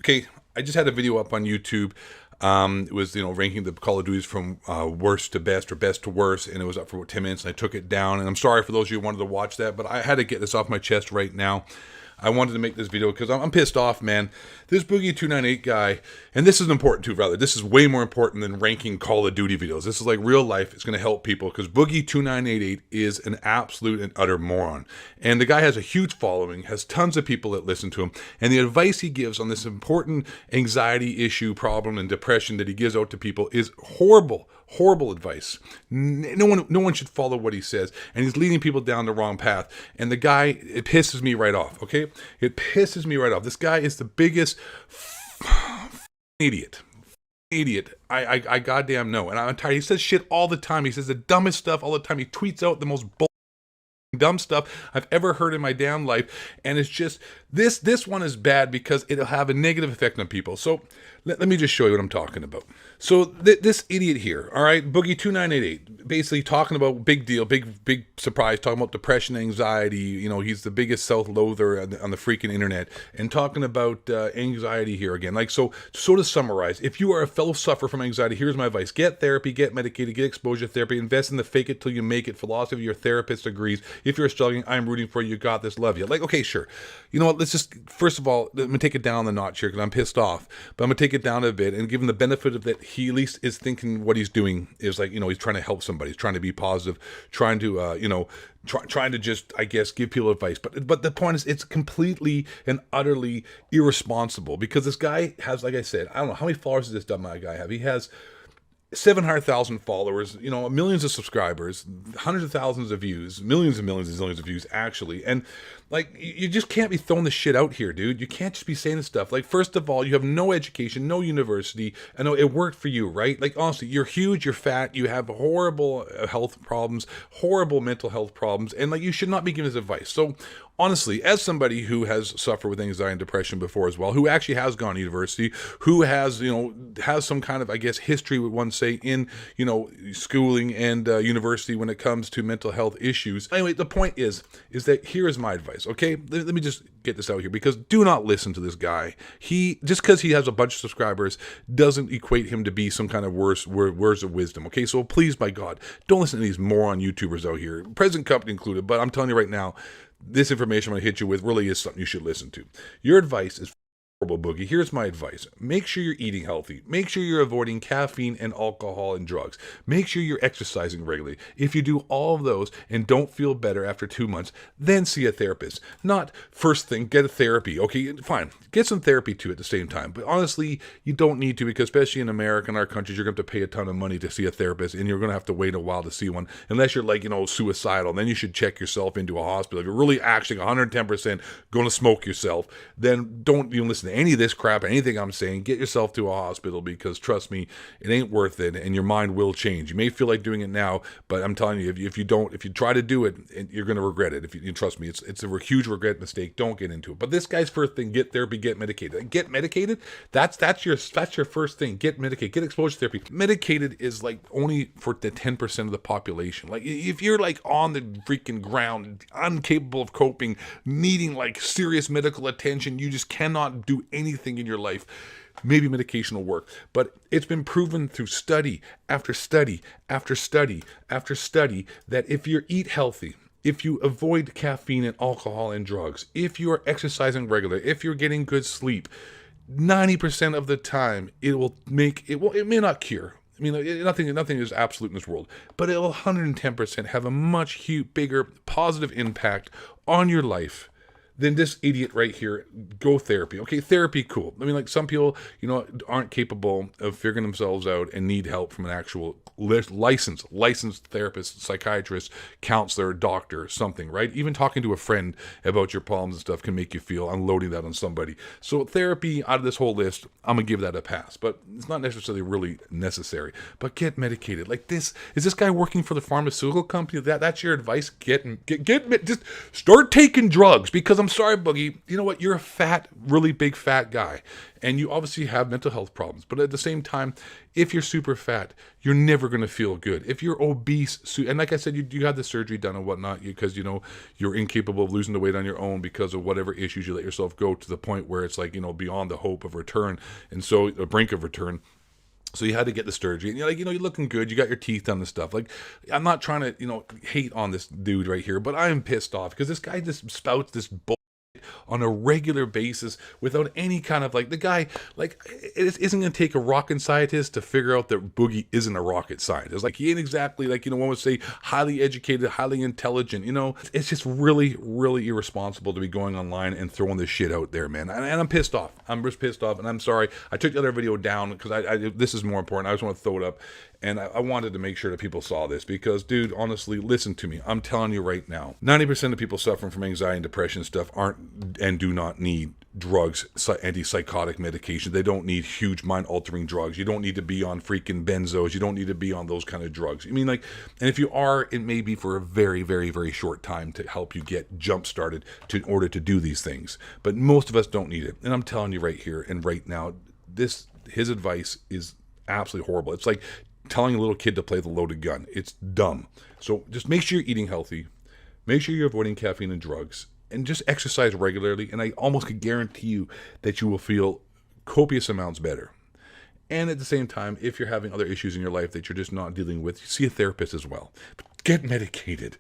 Okay, I just had a video up on YouTube. It was, ranking the Call of Duties from worst to best or best to worst, and it was up for about 10 minutes, and I took it down. And I'm sorry for those of you who wanted to watch that, but I had to get this off my chest right now. I wanted to make this video because I'm pissed off, man. This Boogie2988 guy, and this is important too, rather. This is way more important than ranking Call of Duty videos. This is like real life. It's going to help people because Boogie2988 is an absolute and utter moron. And the guy has a huge following, has tons of people that listen to him. And the advice he gives on this important anxiety issue, problem, and depression that he gives out to people is horrible. Horrible advice. No one should follow what he says, and he's leading people down the wrong path. And the guy, it pisses me right off. Okay, it pisses me right off. This guy is the biggest idiot. I goddamn know, and I'm tired. He says shit all the time. He says the dumbest stuff all the time. He tweets out the most dumb stuff I've ever heard in my damn life, and it's just this one is bad because it'll have a negative effect on people. So let me just show you what I'm talking about. So this idiot here, all right, Boogie2988, basically talking about big deal, big surprise, talking about depression, anxiety. He's the biggest self-loather on the freaking internet, and talking about anxiety here again. Like, so to summarize, if you are a fellow sufferer from anxiety, here's my advice: get therapy, get medicated, get exposure therapy, invest in the fake it till you make it philosophy. Your therapist agrees. If you're struggling, I'm rooting for you. You got this. Love you. Like, okay, sure. You know what? Let's just, first of all, let me take it down the notch here because I'm pissed off. But I'm going to take it down a bit and give him the benefit of that he at least is thinking what he's doing is like, he's trying to help somebody. He's trying to be positive, trying to, trying to just, I guess, give people advice. But the point is, it's completely and utterly irresponsible because this guy has, like I said, I don't know, how many followers does this dumb guy have? He has 700,000 followers, millions of subscribers, hundreds of thousands of views, millions and millions and zillions of views, actually. And, like, you just can't be throwing this shit out here, dude. You can't just be saying this stuff. Like, first of all, you have no education, no university. I know it worked for you, right? Like, honestly, you're huge, you're fat, you have horrible health problems, horrible mental health problems, and, like, you should not be giving this advice. So, honestly, as somebody who has suffered with anxiety and depression before as well, who actually has gone to university, who has, has some kind of, I guess, history, would one say, in, schooling and university when it comes to mental health issues. Anyway, the point is that here is my advice, okay? Let me just get this out here, because do not listen to this guy. Just because he has a bunch of subscribers doesn't equate him to be some kind of words of wisdom, okay? So please, by God, don't listen to these moron YouTubers out here, present company included, but I'm telling you right now, this information I'm going to hit you with really is something you should listen to. Your advice is horrible, Boogie. Here's my advice. Make sure you're eating healthy. Make sure you're avoiding caffeine and alcohol and drugs. Make sure you're exercising regularly. If you do all of those and don't feel better after 2 months, then see a therapist. Not first thing, get a therapy. Okay, fine. Get some therapy too at the same time. But honestly, you don't need to, because especially in America and our countries, you're going to have to pay a ton of money to see a therapist, and you're going to have to wait a while to see one, unless you're like, suicidal. Then you should check yourself into a hospital. If you're really actually 110% going to smoke yourself, then don't even listen to any of this crap, anything I'm saying. Get yourself to a hospital, because trust me, it ain't worth it, and your mind will change. You may feel like doing it now, but I'm telling you, if you try to do it, you're going to regret it. If you trust me, it's a huge regret mistake. Don't get into it. But this guy's first thing: get therapy, get medicated. Get medicated. That's your first thing. Get medicated. Get exposure therapy. Medicated is like only for the 10% of the population. Like, if you're like on the freaking ground, incapable of coping, needing like serious medical attention, you just cannot do anything in your life, maybe medication will work. But it's been proven through study after study after study after study that if you eat healthy, if you avoid caffeine and alcohol and drugs, if you are exercising regularly, if you're getting good sleep, 90% of the time it may not cure. I mean, nothing is absolute in this world, but it will 110% have a much bigger positive impact on your life than this idiot right here. Go therapy. Okay, therapy, cool. I mean, like, some people, aren't capable of figuring themselves out and need help from an actual licensed therapist, psychiatrist, counselor, doctor, something, right? Even talking to a friend about your problems and stuff can make you feel, unloading that on somebody. So therapy, out of this whole list, I'm gonna give that a pass, but it's not necessarily really necessary. But get medicated. Like, is this guy working for the pharmaceutical company? That's your advice? Just start taking drugs, because I'm sorry, Boogie. You know what? You're a fat, really big fat guy. And you obviously have mental health problems. But at the same time, if you're super fat, you're never going to feel good. If you're obese, and like I said, you had the surgery done and whatnot because, you know, you're incapable of losing the weight on your own because of whatever issues you let yourself go to the point where it's like, you know, beyond the hope of return. And so, a brink of return. So you had to get the surgery, and you're like, you know, you're looking good. You got your teeth done and stuff. Like, I'm not trying to, you know, hate on this dude right here, but I am pissed off because this guy just spouts this bull on a regular basis without any kind of, like, the guy, like, it isn't going to take a rocket scientist to figure out that Boogie isn't a rocket scientist. Like, he ain't exactly, like, you know, one would say highly educated, highly intelligent, you know. It's just really, really irresponsible to be going online and throwing this shit out there, man. And I'm pissed off. I'm just pissed off, and I'm sorry. I took the other video down because this is more important. I just want to throw it up. And I wanted to make sure that people saw this because, dude, honestly, listen to me. I'm telling you right now, 90% of people suffering from anxiety and depression and stuff aren't and do not need drugs, antipsychotic medication. They don't need huge mind-altering drugs. You don't need to be on freaking benzos. You don't need to be on those kind of drugs. I mean, like, and if you are, it may be for a very, very, very short time to help you get jump-started in order to do these things. But most of us don't need it. And I'm telling you right here and right now, his advice is absolutely horrible. It's like telling a little kid to play the loaded gun. It's dumb. So just make sure you're eating healthy. Make sure you're avoiding caffeine and drugs. And just exercise regularly. And I almost could guarantee you that you will feel copious amounts better. And at the same time, if you're having other issues in your life that you're just not dealing with, see a therapist as well. But get medicated.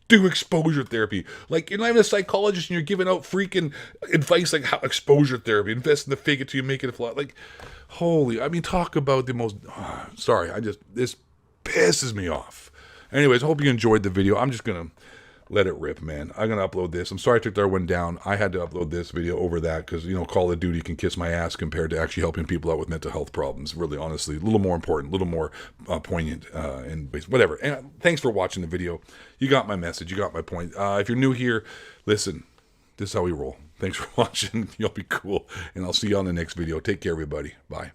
Do exposure therapy. Like, you're not even a psychologist and you're giving out freaking advice like how exposure therapy. Invest in the fake it till you make it a flop. Like, holy, I mean, talk about the most, this pisses me off. Anyways, I hope you enjoyed the video. I'm just going to let it rip, man. I'm going to upload this. I'm sorry I took that one down. I had to upload this video over that because, you know, Call of Duty can kiss my ass compared to actually helping people out with mental health problems. Really, honestly, a little more important, a little more poignant, and whatever. And thanks for watching the video. You got my message. You got my point. If you're new here, listen, this is how we roll. Thanks for watching. You'll be cool. And I'll see you on the next video. Take care, everybody. Bye.